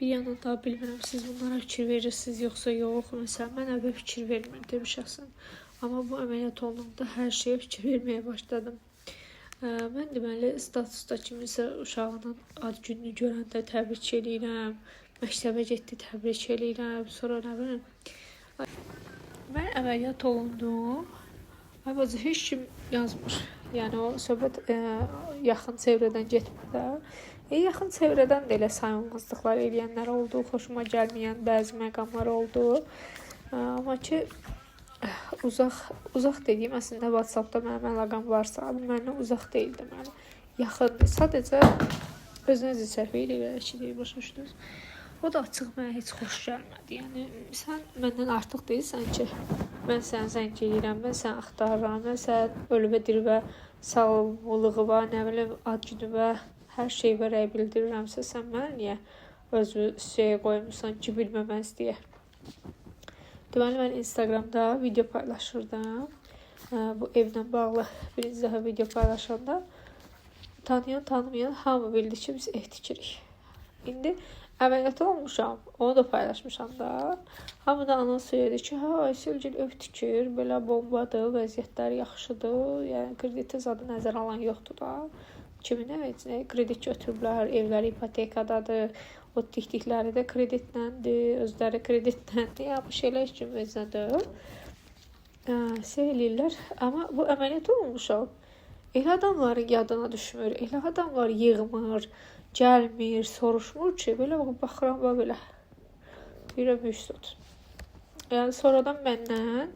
Bir yandan da bilmirəm, siz bunlara fikir verirsiniz yoxsa yox. Məsələn, mən əvvəl fikir vermirdim şəxsən. Amma bu əməliyyat olunanda hər şeyə fikir verməyə başladım. Mən deməli, statusda kimisə uşağının ad gününü görəndə təbrik eləyirəm. Məktəbə getdi, təbrik eləyirəm. Sonra nə bilim, mən əməliyyat olundum. Aybacı heç kim yazmır. Yəni o söhbət yaxın çevrədən getmir də. Yaxın çevrədən də elə sayılmazlıqlar eləyənlər oldu, xoşuma gəlməyən bəzi məqamlar oldu. Amma ki, uzaq dediyim əslində WhatsApp-da mənim əlaqəm varsa, bu məndən uzaq deyil deməli. Yaxındır. Sadəcə özünüz səhv eləyir, başa düşdünüz. O da açıq mənə heç xoş gəlmədi. Yəni sən məndən artıq deyilsən ki, mən səni zəng edirəm, mən səni axtarıram, mən səni ölübə dirivə sağlamlığı, nə bilim, ad günü hər şey verək bildirirəmsə, sən mənə niyə özü şeyə qoymuşsan ki, bilməməz deyə. Deməli, mən Instagramda video paylaşırdım. Bu evlə bağlı birinci dəfə video paylaşanda tanıyan hamı bildi ki, biz ev tikirik. İndi əməliyyat olmuşam, onu da paylaşmışam da. Hamı da anons edir ki, Ayselgil ev tikir, belə bombadır, vəziyyətləri yaxşıdır. Yəni, krediti zadı nəzər alan yoxdur da. Kimin əvəzinə kredit götürüblər, evləri ipotekadadır, o tikdikləri də kreditləndir, özləri kreditləndir. Ya, bu şeylər üçün vəzinədir. Eləyirlər. Amma bu əməliyyat olmuşam. Elə adamların yadına düşmür, elə adamlar yığmır, gəlmir, soruşmur ki, belə baxıram və belə. Deyirəm, üstüd. Yəni, sonradan məndən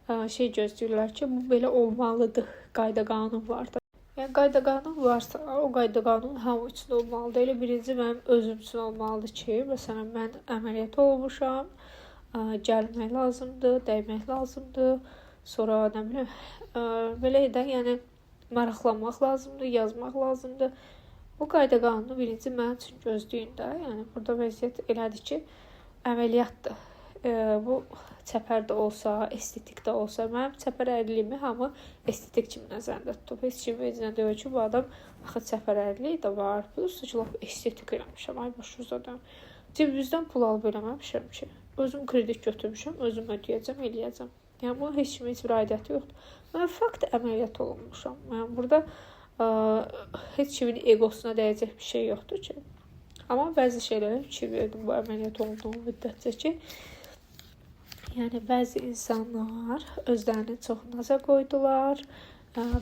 gözləyirlər ki, bu belə olmalıdır, qayda qanun var da. Yəni, qayda qanun varsa, o qayda qanun hamı üçün olmalıdır. Elə birinci mənim özüm üçün olmalıdır ki, məsələn, mən əməliyyat olmuşam, gəlmək lazımdır, dəymək lazımdır, sonra, nə bilim, belə edən, yəni, maraqlanmaq lazımdır, yazmaq lazımdır. O qayda qanunu birinci mənim üçün gözləyin də. Yəni, burada vəziyyət elədir ki, əməliyyatdır. Bu çəpər də olsa, estetik də olsa, mənim çəpər əyriliğimi hamı estetik kimi nəzərdə tutub. Heç kim vecinə deyir ki, bu adam axı çəpər əyriliyi də var. Bilirsiniz ki, laf estetik eləmişəm, ay başınıza. Cibimizdən pul alıb eləməmişəm ki. Özüm kredit götürmüşəm, özüm ödəyəcəm, eləyəcəm. Yəni, bunun heç kimin heç bir aidiyyəti yoxdur. Mən fakt əməliyyat olunmuşam. Yəni, burada heç kimin egosuna dəyəcək bir şey yoxdur ki. Amma bəzi şeylərə fikir verdim bu əməliyyat olduğum müddətcə ki, yəni bəzi insanlar özlərini çox naza qoydular,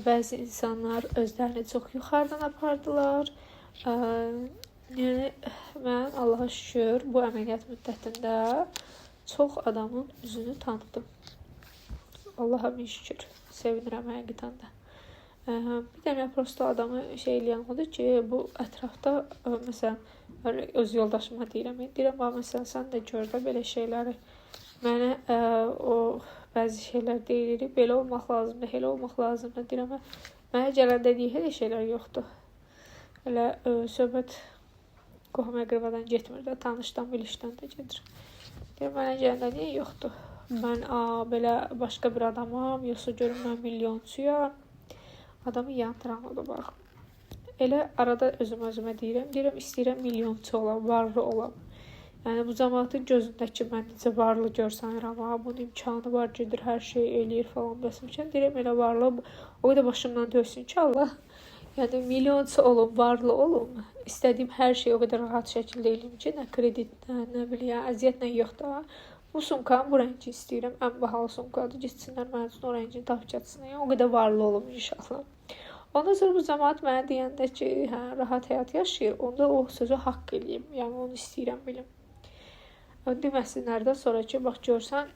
bəzi insanlar özlərini çox yuxarıdan apardılar. Yəni, mən Allaha şükür bu əməliyyat müddətində çox adamın üzünü tanıdım. Allaha min şükür, sevinirəm həqiqətən də. Bir dənə prosto adamı eləyən odur ki, bu ətrafda, məsələn, öz yoldaşıma deyirəm, məsələn, sən də gör də belə şeyləri. Mənə o bəzi şeylər deyilir, belə olmaq lazımdır, elə olmaq lazımdır, deyirəm, mənə gələndə deyir, elə şeylər yoxdur. Elə söhbət qohum-əqrəbadan getmir də, tanışdan, bilişdən də gedir. Deyirəm, mənə gələndə niyə yoxdur? Mən belə başqa bir adamam, yoxsa görüm mən milyonçuyam. Adamı yandıran o da bax. Elə arada özümə deyirəm, istəyirəm milyonçu olam, varlı olam. Yəni, bu cəmaatın gözündəki mən necə varlı görsənirəm, bunun imkanı var, gedir, hər şey eləyir falan bəsməkən. Deyirəm, elə varlı, o qədər başımdan döysün ki, Allah. Yəni, milyonçu olum, varlı olum. İstədiyim hər şeyi o qədər rahat şəkildə eləyim ki, nə kreditlə, nə biləyəm, əziyyətlə yoxdur. Bu sumkanı, bu rəngi istəyirəm, ən bahalı sumkadır, gitsinlər mənim üçün o rəngini tapçatsınlar. Yəni, o qədər varlı olum inşallah. Ondan sonra bu cəmaat mənə deyəndə ki, rahat həyat yaşayır, onda o sözü haqq eləyim. Yəni, onu istəyirəm bilim. Deməsinlərdən sonra ki, bax, görsən,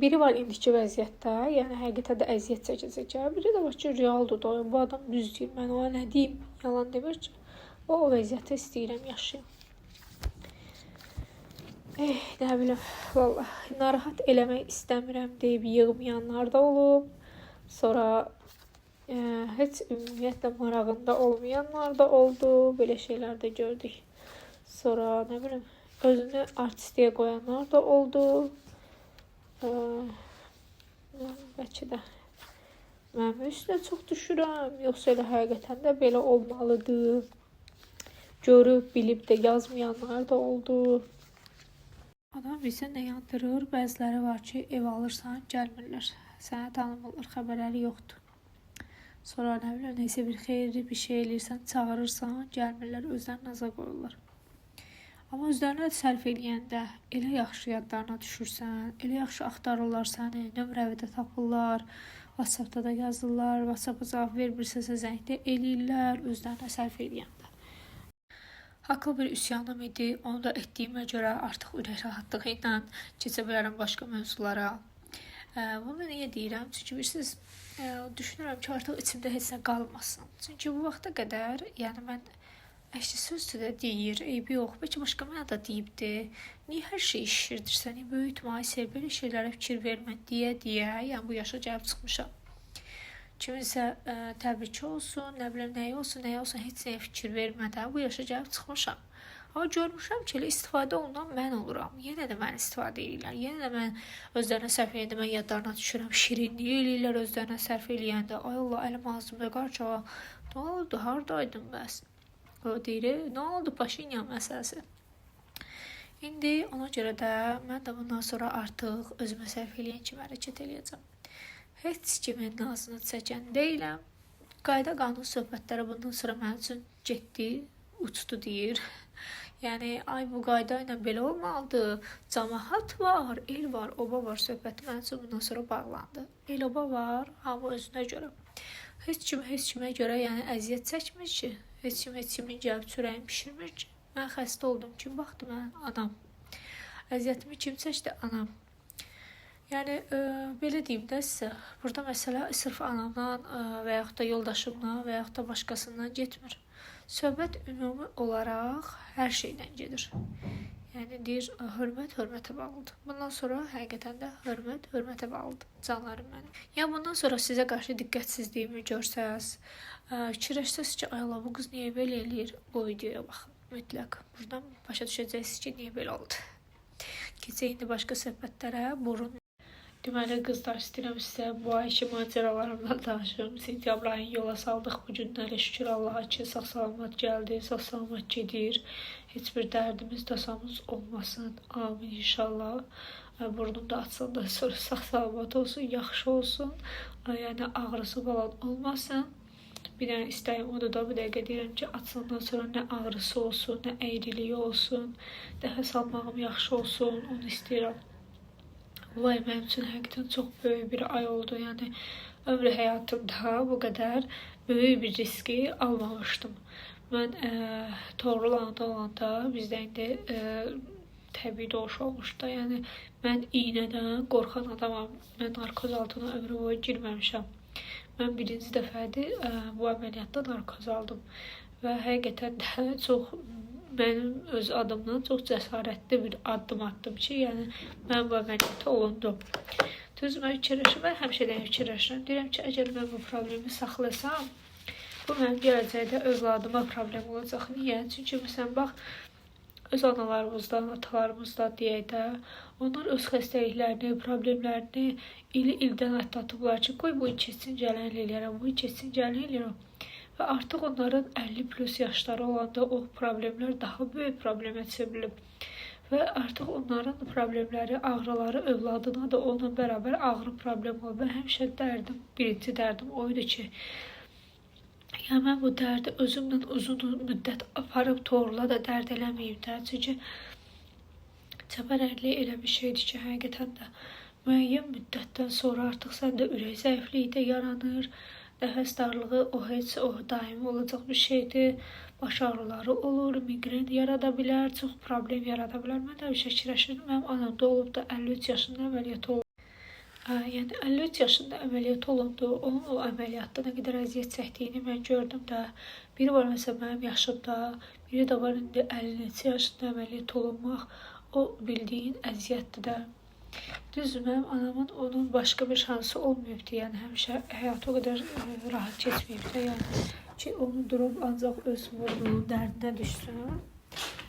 biri var indiki vəziyyətdə, yəni həqiqətən də əziyyət çəkəcək. Biri də var ki, realdır da, bu adam düz deyir, mən ona nə deyim, yalan demir ki, o vəziyyəti istəyirəm yaşayım. Nə bilim, vallahi, narahat eləmək istəmirəm deyib yığmayanlar da olub. Sonra heç ümumiyyətlə marağında olmayanlar da oldu. Belə şeylər də gördük. Sonra, nə bilim, özünü artistliyə qoyanlar da oldu. Bəlkə də mənim üstünə çox düşürəm. Yoxsa elə həqiqətən də belə olmalıdır. görüb, bilib də yazmayanlar da oldu. Adam bizə nə yandırır? Bəziləri var ki, ev alırsan, gəlmirlər. Sənə tanımırlar, xəbərləri yoxdur. Sonra nə bilim, neysə bir xeyirli bir şey eləyirsən, çağırırsan, gəlmirlər, özlərini naza qoyurlar. Amma özlərinə sərf eləyəndə elə yaxşı yadlarına düşürsən, elə yaxşı axtarırlar səni, nömrəvi də tapırlar, WhatsAppda da yazırlar, WhatsApp'a cavab vermirsəsə zəngdə eləyirlər, özlərinə sərf eləyəndə. Haqlı bir üsyanım idi, onu da etdiyimə görə artıq ürək rahatlığı ilə keçə bilərəm başqa mövzulara. Bunu niyə deyirəm? Çünki bilirsiniz, düşünürəm ki, artıq içimdə heç nə qalmasın. Çünki bu vaxta qədər, yəni mən əşli sözdür də deyir, eybi yox, bəlkə başqa mənə də deyibdi. Niyə hər şey şişirdirsən, niyə böyütmə, Aysel, belə şeylərə fikir vermə deyə, yəni bu yaşa gəlib çıxmışam. Kiminsə təbriki olsun, nə bilim, nəyə olsun, heç nəyə fikir vermədən bu yaşa gəlib çıxmışam. Amma görmüşəm ki, elə istifadə olunan mən oluram. Yenə də mən istifadə edirlər. Yenə də mən özlərinə sərf eləyəndə mən yadlarına düşürəm. Şirinliyi eləyirlər özlərinə sərf eləyəndə. Ay Allah, əlim ağzımda qarça. Nə oldu? Hardaydın bəs? O deyir, nə oldu Paşinyan məsələsi? İndi ona görə də mən də bundan sonra artıq özümə sərf eləyən kimi hərəkət eləyəcəm. Heç kimin nazını çəkən deyiləm. Qayda qanun söhbətləri bundan sonra mənim üçün getdi, uçdu deyir. Yəni, ay bu qayda ilə belə olmalıdır, cəmaət var, el var, oba var söhbəti mənim üçün bundan sonra bağlandı. El oba var, hamı özünə görə. Heç kimə görə yəni əziyyət çəkmir ki, heç kimin gəlib çörəyini pişirmir ki. Mən xəstə oldum, kim baxdı mən? Anam. Əziyyətimi kim çəkdi? Anam. Yəni, belə deyim də sizə, burada məsələ sırf anamdan və yaxud da yoldaşımdan və yaxud da başqasından getmir. Söhbət ümumi olaraq hər şeydən gedir. Yəni, deyir, hörmət hörmətə bağlıdır. Bundan sonra həqiqətən də hörmət hörmətə bağlıdır. Canlarım mənim. Yəni, bundan sonra sizə qarşı diqqətsizliyimi görsəz, fikirləşsəz ki, ay Allah, bu qız niyə belə eləyir? Bu videoya baxın, mütləq. Buradan başa düşəcəksiniz ki, niyə belə oldu. Keçək indi başqa söhbətlərə, burun. Deməli, qızlar, istəyirəm sizə bu ayki macəralarımdan danışım. Sentyabr ayını yola saldıq bu günləri. Şükür Allaha ki, sağ-salamat gəldi, sağ-salamat gedir. Heç bir dərdimiz, tasamız olmasın. Amin inşallah. Burnum da açıldı, sonra sağ-salamat olsun, yaxşı olsun. Yəni, ağrısı falan olmasın. Bir dənə istəyim odur da, bir dəqiqə deyirəm ki, açılandan sonra nə ağrısı olsun, nə əyriliyi olsun, nəfəs almağım yaxşı olsun, onu istəyirəm. Vay, mənim üçün həqiqətən çox böyük bir ay oldu. Yəni, ömrü həyatımda bu qədər böyük bir riski almamışdım. Mən doğrulananda olanda bizdə indi təbii doğuş olmuşdu. Yəni, mən iynədən qorxan adamam. Mən narkoz altına ömrü boyu girməmişəm. Mən birinci dəfədir bu əməliyyatda narkoz aldım. Və həqiqətən də çox mənim öz adımdan çox cəsarətli bir addım atdım ki, yəni mən bu əməliyyata olundum. Düz mən fikirləşirəm, mən həmişədən fikirləşirəm. Deyirəm ki, əgər mən bu problemi saxlasam, bu mənim gələcəkdə övladıma problem olacaq. Niyə? Çünki məsələn, bax, öz analarımızdan, atalarımızdan deyək də, onlar öz xəstəliklərini, problemlərini ildən atlatıblar ki, qoy bu keçsin, gələn eləyərəm, bu keçsin, gələn eləyərəm. Və artıq onların 50+ yaşları olanda o problemlər daha böyük problemə çevrilib. Və artıq onların problemləri, ağrıları övladına da onunla bərabər ağrı problem olub. Və həmişə dərdim, birinci dərdim oydu ki, yəni mən bu dərdi özümlə uzun müddət aparıb doğrula da dərd eləməyim də. Çünki çəpərərlik elə bir şeydir ki, həqiqətən də müəyyən müddətdən sonra artıq səndə ürək zəifliyi də yaranır. Nəfəs darlığı o daimi olacaq bir şeydir. Baş ağrıları olur, migren yarada bilər, çox problem yarada bilər. Mən də bir şey fikirləşirdim, mənim anamda olub da 53 yaşında əməliyyat olub. Yəni 53 yaşında əməliyyat olundu. Onun o əməliyyatda nə qədər əziyyət çəkdiyini mən gördüm də. Biri var məsələn mənim yaşımda, biri də var indi 52 yaşında əməliyyat olunmaq. O bildiyin əziyyətdir də. Düzdür, mənim anamın onun başqa bir şansı olmayıbdı. Yəni həmişə həyatı o qədər rahat keçməyibdi. Yəni ki, onu durub ancaq öz burnunun dərdinə düşsün.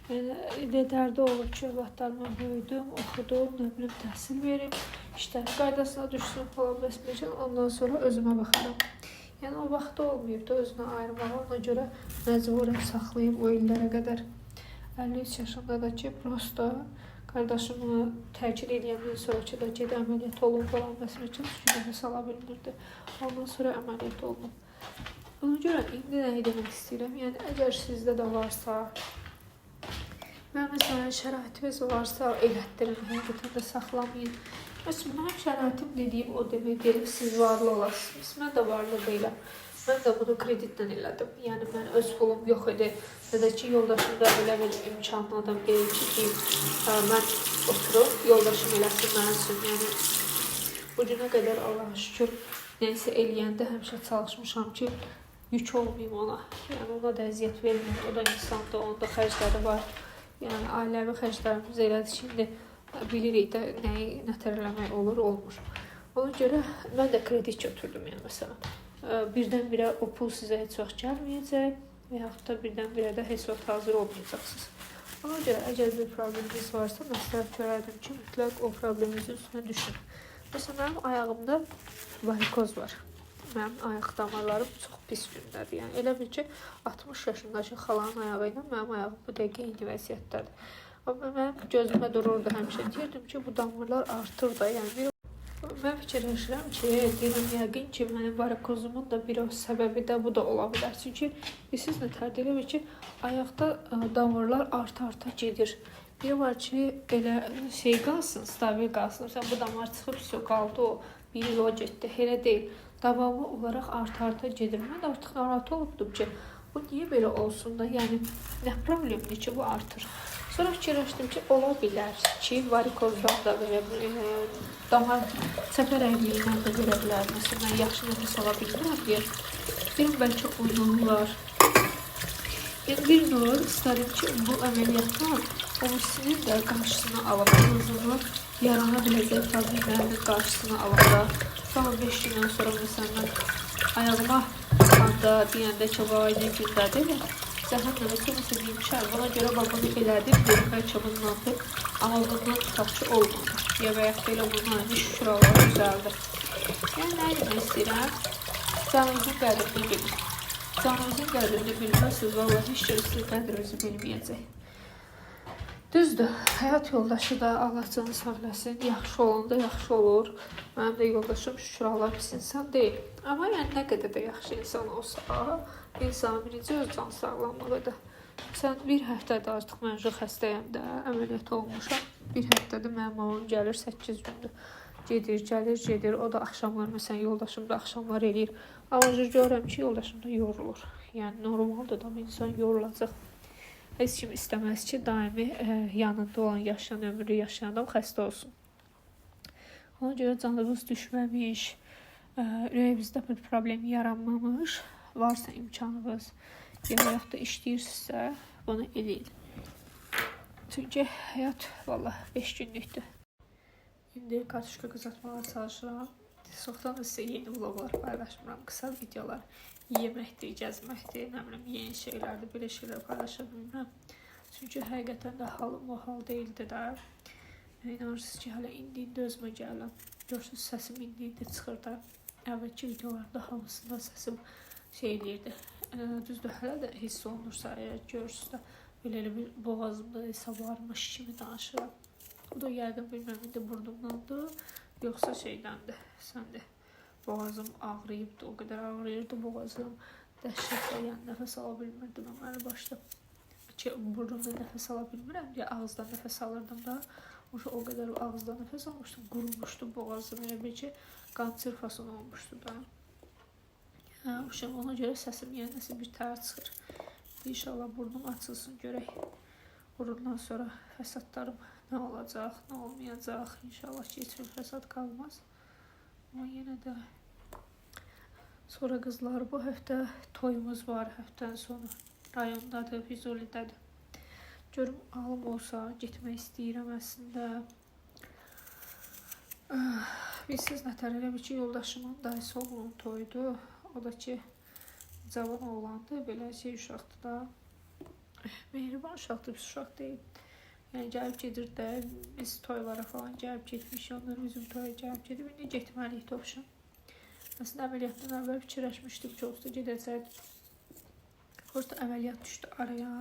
Yəni dərdi olur ki, vaxtlarımı böyüdüm, oxudum, nə bilim, təhsil verim, işlərin qaydasına düşsün falan bəs ondan sonra özümə baxaram. Yəni o vaxt olmayıb da özünə ayırmağa, ona görə məcburən saxlayıb o illərə qədər. 53 yaşında da ki, prosta qardaşımı təkid edəndən sonra ki, da ged əməliyyat olunub falan məsələ üçün nəfəs ala bilmirdi. Ondan sonra əməliyyat olunub. Ona görə indi nə demək istəyirəm? Yəni əgər sizdə də varsa, məsələn şəraitiniz varsa, elətdirin, həqiqətən də saxlamayın. Məsələn, mənim şəraitim dediyim o demək deyil, siz varlı olasınız. Mən də varlı deyiləm. Mən də bunu kreditlə elədim. Yəni, mən öz pulum yox idi. Ya da ki, yoldaşım da elə bir imkanlı adam deyil ki, mən oturub, yoldaşım eləsin mənim üçün. Yəni, bu günə qədər Allah'a şükür, neysə eləyəndə həmişə çalışmışam ki, yük olmayayım ona. Yəni, ona da əziyyət verməyim. O da insandır, onun da xərcləri var. Yəni, ailəvi xərclərimiz elədir ki, indi bilirik də nəyi nətərləmək olur, olmur. Ona görə mən də kredit götürdüm, yəni məsələn. Birdən-birə o pul sizə heç vaxt gəlməyəcək və yaxud da birdən-birə də heç vaxt hazır olmayacaqsınız. Ona görə əgər bir probleminiz varsa, məsləhət görərdim ki, mütləq o probleminizin üstünə düşün. Məsələn, mənim ayağımda varikoz var. Mənim ayaq damarlarım çox pis gündədir. Yəni, elə bil ki, 60 yaşındakı xalanın ayağı ilə mənim ayağım bu dəqiqə eyni vəziyyətdədir. Amma mənim gözümə dururdu həmişə. Deyirdim ki, bu damarlar artır da. Yəni, mən fikirləşirəm ki, deyirəm, yəqin ki, mənim varikozumun da bir o səbəbi də bu da ola bilər. Çünki siz nətərdir, elə bil ki, ayaqda damarlar arta-arta gedir. Biri var ki, elə şey qalsın, stabil qalsın. Məsələn, bu damar çıxıb, qaldı o, bir il o getdi. Elə deyil. Davamlı olaraq arta-arta gedir. Mən artıq narahat olubdum ki, bu niyə belə olsun da, yəni nə problemdir ki, bu artır. Sonra fikirləşdim ki, ola bilər ki, varikozdan da belə damar səfər əyliyindən də verə bilər. Məsələn, mən yaxşı nəfəs ala bilmirəm deyə. Deyirəm, bəlkə onun var. Yəni, bir növ istədim ki, bu əməliyyatdan omusinin də qarşısını alıb, en azından yarana biləcək problemlərinin qarşısını alıb da. Sonra 5 gündən sonra məsələn, mən ayağıma anda deyəndə ki, vay nə gündədir. Zəhənnəmə ki, məsələn, deymişəm, buna görə babamı elədim, dedim, bəlkə bunun adı, amma bundan tutaq ki, olmadı. Ya və yaxud elə bundan şükür Allah düzəldi. Yəni, nə demək istəyirəm? Canınızın qədrini bilin. Canınızın qədrini bilməzsiniz, vallahi heç kəs sizin qədrinizi bilməyəcək. Düzdür, həyat yoldaşı da Allah canı sağ eləsin, yaxşı olanda yaxşı olur. Mənim də yoldaşım şükür Allah pis insan deyil. Amma yəni nə qədər də yaxşı insan olsa, insan birinci öz can sağlamlığıdır. Sən bir həftədə artıq mən xəstəyəm də, əməliyyat olmuşam. Bir həftədə mənim mamam gəlir 8 gündür. Gedir, gedir. O da axşamlar, məsələn, yoldaşım da axşamlar eləyir. Amma görürəm ki, yoldaşım da yorulur. Yəni normaldır da, insan yorulacaq. Heç kim istəməz ki, daimi yanında olan, yaşayan, ömrü yaşayan adam xəstə olsun. Ona görə canınız düşməmiş, ürəyinizdə bir problem yaranmamış, varsa imkanınız, ya yaxud da işləyirsinizsə, bunu eləyin. Çünki həyat, vallahi, 5 günlükdür. İndi kartuşka qızartmağa çalışıram. Çoxdan da sizə yeni vloglar paylaşmıram, qısa videolar. Yeməkdir, gəzməkdir, nə bilim, yeni şeylərdir, belə şeylər paylaşa bilmirəm. Çünki həqiqətən də halım o hal deyildi də. İnanırsınız ki, hələ indi özümə gələm. Görürsünüz, səsim indi çıxır da. Əvvəlki videolarda hamısında səsim şey eləyirdi. Düzdür, hələ də hiss olunursa, görürsünüz də, belə bir boğazımda hesab varmış kimi danışıram. O da yəqin bilməm, indi burnumdandır, yoxsa şeydəndir, səndə. Boğazım ağrıyıbdı, o qədər ağrıyırdı boğazım. Dəhşətlə, yəni nəfəs ala bilmirdim əməli başda. Ki, burnumda nəfəs ala bilmirəm deyə ağızdan nəfəs alırdım da. O qədər ağızdan nəfəs almışdım, qurumuşdu boğazım. Elə bir ki, qan çırpasına olmuşdu da. Ona görə səsim yenə nəsə bir tər çıxır. İnşallah burnum açılsın, görək. Bundan sonra fəsadlarım nə olacaq, nə olmayacaq. İnşallah ki, heç bir fəsad qalmaz. Amma yenə də sonra qızlar, bu həftə toyumuz var, həftənin sonu rayondadır, Füzulidədir. Görüm, alım olsa, getmək istəyirəm əslində. Bilsiniz nətər, elə bir ki, yoldaşımın dayısı oğlunun toyudur. O da ki, cavan oğlandı, belə şey uşaqdır da. Mehriban uşaqdır, pis uşaq deyil. Yəni, gəlib gedir də, biz toylara falan gəlib getmişik, onlar bizim toya gəlib gedib, indi getməliyik topşun. Aslında əməliyyatdan əvvəl fikirləşmişdim ki, olsa gedəcək. Orada əməliyyat düşdü araya.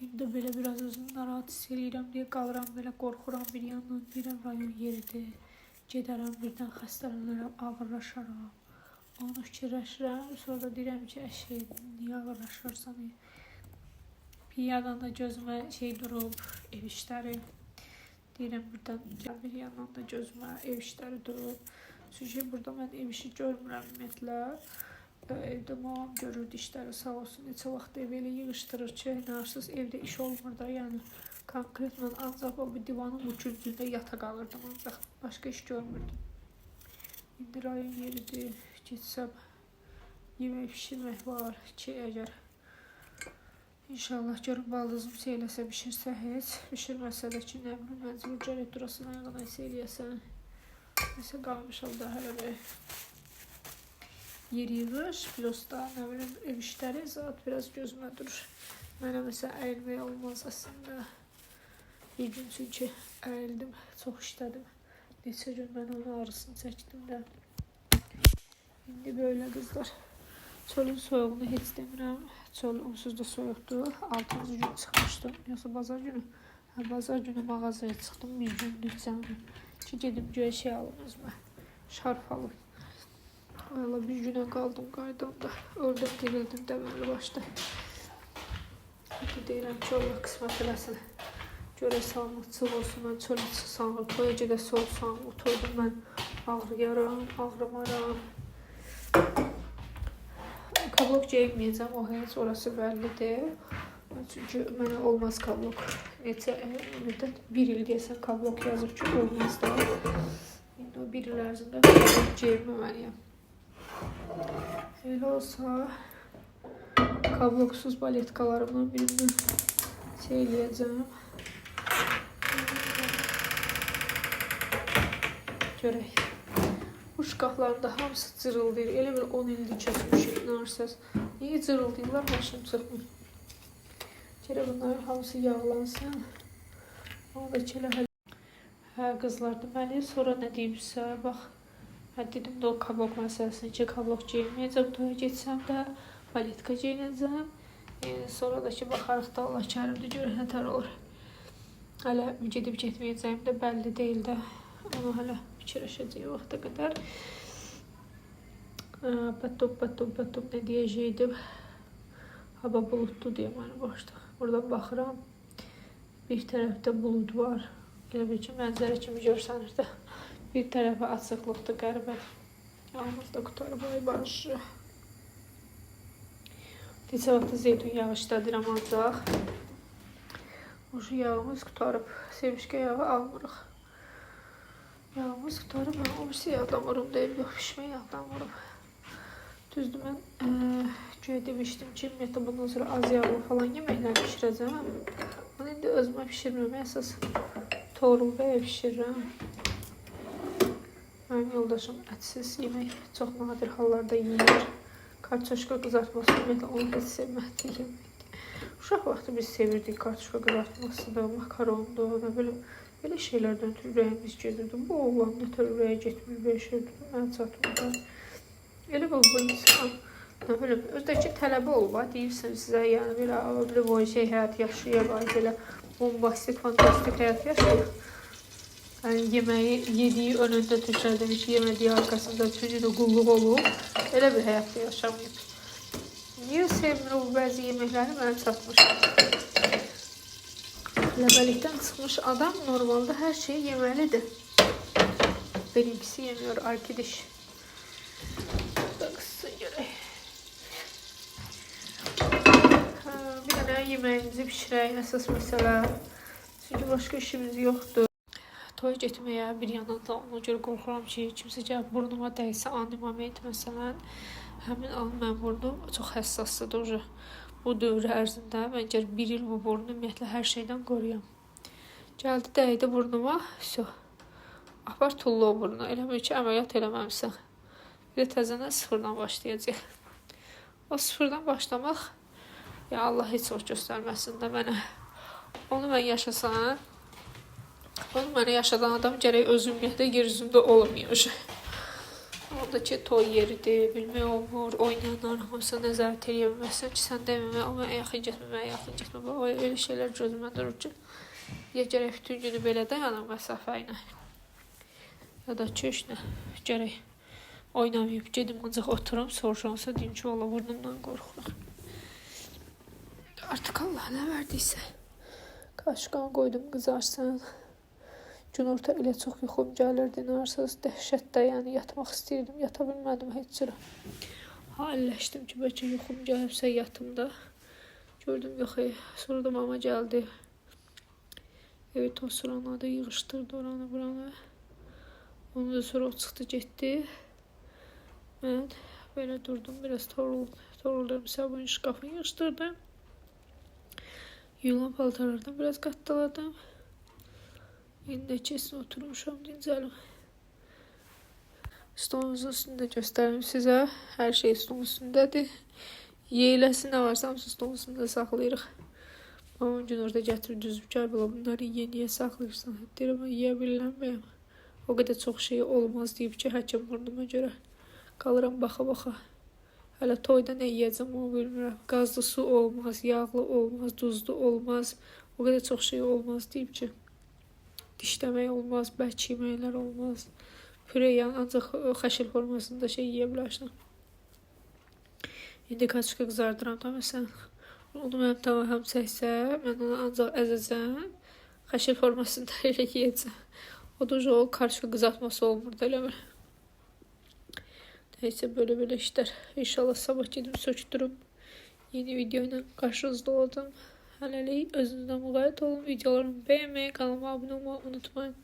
İndi belə biraz özümü narahat hiss edirəm deyə qalıram, belə qorxuram bir yandan. Deyirəm rayon yeridir, gedərəm, birdən xəstələnərəm, ağırlaşaram. Onu fikirləşirəm, sonra da deyirəm ki, niyə ağırlaşarsan? Bir yandan da gözümə durub, ev işləri. Deyirəm, bir yandan da gözümə ev işləri durub. Çünki burada mən ev işi görmürəm ümumiyyətlə. Evdə mamam görürdü işləri, sağ olsun. Neçə vaxt ev elə yığışdırır ki, narsız evdə iş olmur da, yəni konkretlə ancaq o bir divanın bu küncündə yata qalırdım, ancaq başqa iş görmürdüm. İndi rayon yeridir, getsəm yemək pişirmək var ki, əgər İnşallah görüm baldızım eləsə, pişirsə heç, pişirməsə də ki, nə bilim, məcbur gərək durasına ayağına eləyəsən. Nəsə qalmışam da hələ bir yer yığış, plus da nə bilim, ev işləri zat biraz gözümə durur. Mənə məsələn əyilmək olmaz əslində. Bir gün çünki əyildim, çox işlədim. Neçə gün mən onun ağrısını çəkdim də. İndi böyle qızlar. Çölün soyuğunu heç demirəm. Çöl onsuz da soyuqdur. 6-cı gün çıxmışdım. Yoxsa bazar günü. Bazar günü mağazaya çıxdım. Bir gündür canım. Ki gedim göyə alım özümə. Şarf alım. Valla bir günə qaldım qaydamda. Orada dirildim Dəmirli başda. Şimdi deyirəm ki, Allah qismət eləsin. Görə sağlıqçılıq olsun, mən çölə çıxsam, toya gedəsi olsam, o toyda mən ağrıyaram, ağrımaram. Kablok geyinməyəcəm, o heç orası bəllidir. Çünki mənə olmaz kablok. Neçə müddət, bir il deyəsən kablok yazır ki, olmaz da. İndi o bir il ərzində kablok geyinməməliyəm. Öyle olsa kabloksuz baletkalarımdan birini eləyəcəm. Görək. Bu şkaflarında hamısı cırıldayır. Elə bir 10 ildir keçmişik, narsız. Niyə cırıldayırlar, başım çıxmır. Gərək bunların hamısı yağlansın. Onu da ki, hə qızlar, deməli, sonra nə deyim sizə, bax. Dedim də o kablok məsələsini ki, kablok geyinməyəcəm, toya getsəm də, baletka geyinəcəm. Sonra da ki, baxarıq da Allah kərimdir, görək nətər olur. Hələ gedib getməyəcəyim də bəlli deyil də. Onu hələ fikirləşəcək vaxta qədər. Потом nə deyəcəkdim. Hava bulutlu deyə mənə başda. Buradan baxıram. Bir tərəfdə bulud var. Elə bir ki, mənzərə kimi görsənir də. Bir tərəfə açıqlıqdır, qəribə. Yalnız da qutarıb ay barışı. Neçə vaxtda zeytun yağı işlədirəm ancaq. Ucu yağımız qutarıb. Sevişkə yağı almırıq. Yağımız qutarıb. Mən o birisi yağdan vurum deyil. Yox, pişmə yağdan vurum. Düzdür, mən güya demişdim ki, ümumiyyətlə bundan sonra az yağlı falan yeməklər pişirəcəm. Onu indi özümə pişirməm. Əsas toruğu pişirirəm. Mənim yoldaşım ətsiz yemək çox nadir hallarda yiyir. Kartoşka qızartması ümumiyyətlə onu heç sevmədiyi yeməkdir. Uşaq vaxtı biz sevirdik kartoşka qızartmasıdır, makarondur, nə bilim. Belə şeylərdən ötürü ürəyimiz gedirdi. Bu oğlan nətər ürəyə getmir, belə şeydir, mən çatmırdım. Elə bu insan, nə bilim, özdəki tələbi olma, deyirsən sizə, yəni belə boy həyat yaşayaq, belə bombastik, fantastik həyat yaşayaq. Yəni, yeməyi yediyi önündə tükəldimiş, yemədiyi arkasında tücüdə qulluq olub, elə bir həyatda yaşamayıb. Niyə sevmir o bəzi yeməkləri mənə çatmış? Ləbəlikdən çıxmış adam normalda hər şeyi yeməlidir. Benimkisi yemiyor arkadaş. Qıssın görək. Bir dənə yeməyimizi pişirək, əsas məsələ. Çünki başqa işimiz yoxdur. Toya getməyə bir yandan da ona görə qorxuram ki, kimsə gəlib burnuma dəysə, ani moment məsələn, həmin an mənim burnum çox həssasdır. Bu dövr ərzində mən gəl bir il bu burnu ümumiyyətlə hər şeydən qoruyam. Gəldi dəydi burnuma, apar tullu o burnu. Eləmir ki, əməliyyat eləməmsən. Bir də təzənə sıfırdan başlayacaq. O sıfırdan başlamaq, ya Allah heç xoş göstərməsin də mənə. Onu mən yaşasam, onu mənə yaşadan adam gərək öz ümumiyyətlə yer üzündə olmayacaq. Ondakı toy yeridir, bilmək olmur, oynayanların hamısına nəzarət edə bilməsən ki, sən demə, amma yaxın getmə. Elə şeylər gözümə durur ki, ya gərək bütün günü belə dayanam məsafə ilə, ya da ki, gərək oynamayıb, gedim ancaq oturam, soruşansa deyim ki, valla burnumdan qorxuram. Artıq Allah nə verdiysə, qaşqan qoydum qızarsın. Günorta elə çox yuxum gəlirdi, inanırsınız, dəhşətdə, yəni yatmaq istəyirdim, yata bilmədim heç cürə. Halləşdim ki, bəlkə yuxum gəlibsə yatım da. Gördüm, yox, sonra da mama gəldi. Evi tosuranadı, yığışdırdı oranı, buranı. Onu da sonra o çıxdı, getdi. Mən belə durdum, biraz toruldum, sabun şkafını yığışdırdım. Yulan paltarlardan biraz qattaladım. İndi kesin oturmuşam, dincəlim. Stolunuzun üstündə göstərim sizə. Hər şey stolun üstündədir. Yeyiləsi nə varsa hamısı stolun üstündə saxlayırıq. Mamam gün orada gətirib düzüb gəl, bunları niyə saxlayırsan? Deyirəm, yeyə bilənməyəm. O qədər çox şey olmaz deyib ki, həkim burnuma görə. Qalıram baxa-baxa. Hələ toyda nə yiyəcəm, onu bilmirəm. Qazlı su olmaz, yağlı olmaz, duzlu olmaz. O qədər çox şey olmaz deyib ki. Dişləmək olmaz, bərk yeməklər olmaz. Püre yəni ancaq xəşil formasında şey yeyə bilərsən. İndi kaçka qızardıram da məsələn. Onu mənim tamam çəksə, mən onu ancaq əzəcəm. Xəşil formasında elə yeyəcəm. O da o karışka qızartması olmur da eləmir. Neyse böyle işler. İnşallah sabah gedim söktürüm. Yeni video ile karşınızda oldum. Hələlik özünüzdən müğayət olun. Videolarımı beğenmeyi, kanalıma abone olmayı unutmayın.